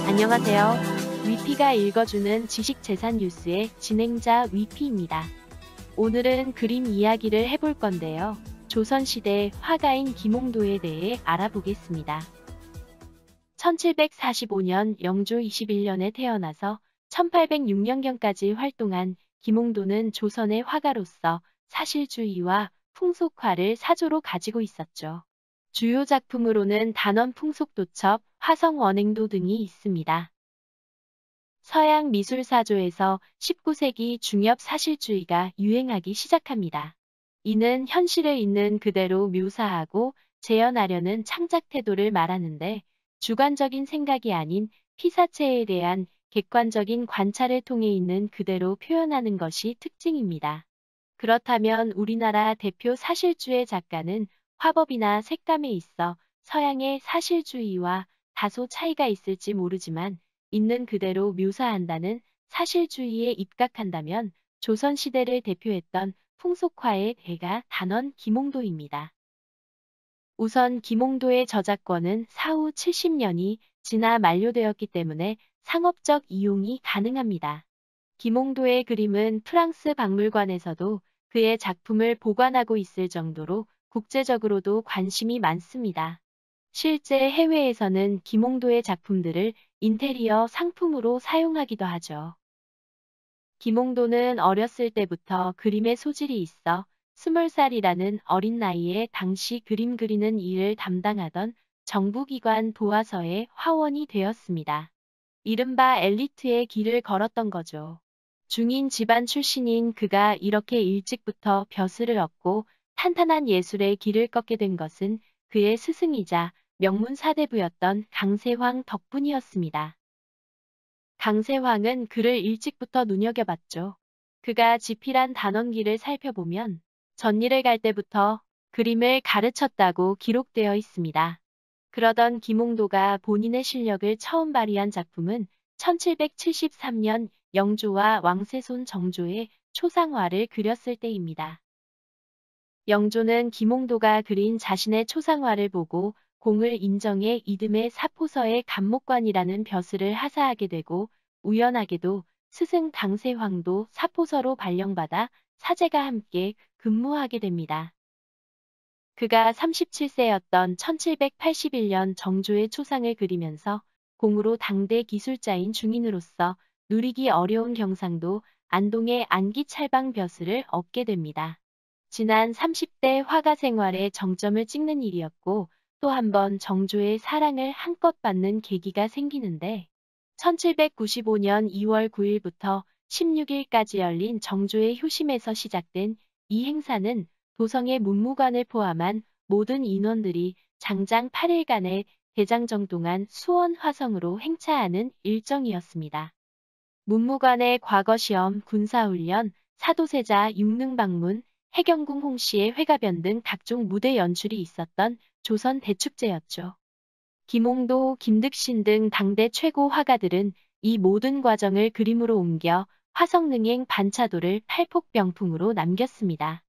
안녕하세요. 위피가 읽어주는 지식재산 뉴스의 진행자 위피입니다. 오늘은 그림 이야기를 해볼 건데요. 조선시대 화가인 김홍도에 대해 알아보겠습니다. 1745년 영조 21년에 태어나서 1806년경까지 활동한 김홍도는 조선의 화가로서 사실주의와 풍속화를 사조로 가지고 있었죠. 주요 작품으로는 단원 풍속도첩, 화성원행도 등이 있습니다. 서양 미술사조에서 19세기 중엽 사실주의가 유행하기 시작합니다. 이는 현실을 있는 그대로 묘사하고 재현하려는 창작 태도를 말하는데 주관적인 생각이 아닌 피사체에 대한 객관적인 관찰을 통해 있는 그대로 표현하는 것이 특징입니다. 그렇다면 우리나라 대표 사실주의 작가는 화법이나 색감에 있어 서양의 사실주의와 다소 차이가 있을지 모르지만 있는 그대로 묘사한다는 사실주의에 입각한다면 조선시대를 대표했던 풍속화의 대가 단원 김홍도입니다. 우선 김홍도의 저작권은 사후 70년이 지나 만료되었기 때문에 상업적 이용이 가능합니다. 김홍도의 그림은 프랑스 박물관에서도 그의 작품을 보관하고 있을 정도로 국제적으로도 관심이 많습니다. 실제 해외에서는 김홍도의 작품들을 인테리어 상품으로 사용하기도 하죠. 김홍도는 어렸을 때부터 그림에 소질이 있어 20살이라는 어린 나이에 당시 그림 그리는 일을 담당하던 정부기관 도화서의 화원이 되었습니다. 이른바 엘리트의 길을 걸었던 거죠. 중인 집안 출신인 그가 이렇게 일찍부터 벼슬을 얻고 탄탄한 예술의 길을 걷게 된 것은 그의 스승이자 명문 사대부였던 강세황 덕분이었습니다. 강세황은 그를 일찍부터 눈여겨봤죠. 그가 집필한 단원기를 살펴보면 전일을 갈 때부터 그림을 가르쳤다고 기록되어 있습니다. 그러던 김홍도가 본인의 실력을 처음 발휘한 작품은 1773년 영조와 왕세손 정조의 초상화를 그렸을 때입니다. 영조는 김홍도가 그린 자신의 초상화를 보고 공을 인정해 이듬해 사포서의 감목관이라는 벼슬을 하사하게 되고 우연하게도 스승 강세황도 사포서로 발령받아 사제가 함께 근무하게 됩니다. 그가 37세였던 1781년 정조의 초상을 그리면서 공으로 당대 기술자인 중인으로서 누리기 어려운 경상도 안동의 안기찰방 벼슬을 얻게 됩니다. 지난 30대 화가 생활의 정점을 찍는 일이었고 또 한 번 정조의 사랑을 한껏 받는 계기가 생기는데 1795년 2월 9일부터 16일까지 열린 정조의 효심에서 시작된 이 행사는 도성의 문무관을 포함한 모든 인원들이 장장 8일간의 대장정 동안 수원 화성으로 행차하는 일정이었습니다. 문무관의 과거시험, 군사훈련, 사도세자 육릉방문, 해경궁 홍시의 회가변 등 각종 무대 연출이 있었던 조선 대축제였죠. 김홍도, 김득신 등 당대 최고 화가들은 이 모든 과정을 그림으로 옮겨 화성능행 반차도를 팔폭병풍으로 남겼습니다.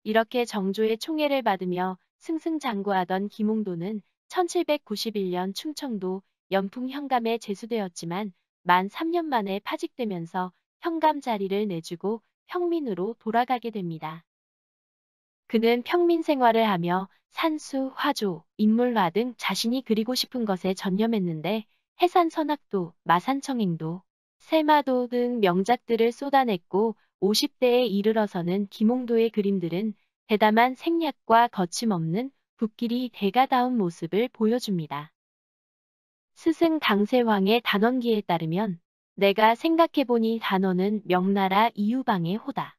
이렇게 정조의 총애를 받으며 승승장구하던 김홍도는 1791년 충청도 연풍 현감에 제수되었지만 만 3년 만에 파직되면서 현감 자리를 내주고 평민으로 돌아가게 됩니다. 그는 평민 생활을 하며 산수, 화조, 인물화 등 자신이 그리고 싶은 것에 전념했는데 해산선악도, 마산청행도, 세마도 등 명작들을 쏟아냈고 50대에 이르러서는 김홍도의 그림들은 대담한 생략과 거침없는 붓길이 대가다운 모습을 보여줍니다. 스승 강세황의 단원기에 따르면 내가 생각해보니 단원은 명나라 이유방의 호다.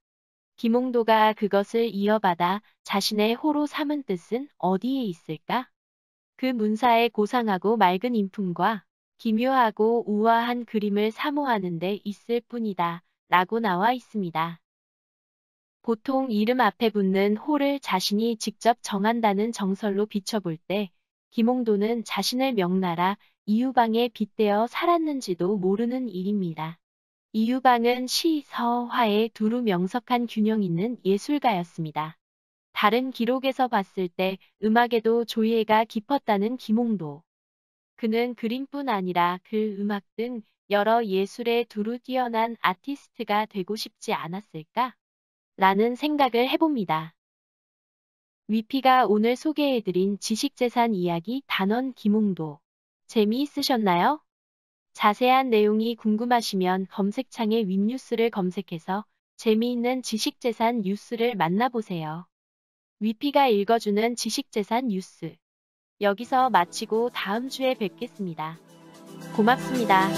김홍도가 그것을 이어받아 자신의 호로 삼은 뜻은 어디에 있을까? 그 문사의 고상하고 맑은 인품과 기묘하고 우아한 그림을 사모하는 데 있을 뿐이다. 라고 나와 있습니다. 보통 이름 앞에 붙는 호를 자신이 직접 정한다는 정설로 비춰볼 때 김홍도는 자신을 명나라 이유방에 빗대어 살았는지도 모르는 일입니다. 이유방은 시, 서, 화의 두루 명석한 균형 있는 예술가였습니다. 다른 기록에서 봤을 때 음악에도 조예가 깊었다는 김홍도. 그는 그림뿐 아니라 글, 음악 등 여러 예술에 두루 뛰어난 아티스트가 되고 싶지 않았을까? 라는 생각을 해봅니다. 위피가 오늘 소개해드린 지식재산 이야기 단원 김홍도. 재미있으셨나요? 자세한 내용이 궁금하시면 검색창에 윗뉴스를 검색해서 재미있는 지식재산 뉴스를 만나보세요. 위피가 읽어주는 지식재산 뉴스. 여기서 마치고 다음 주에 뵙겠습니다. 고맙습니다.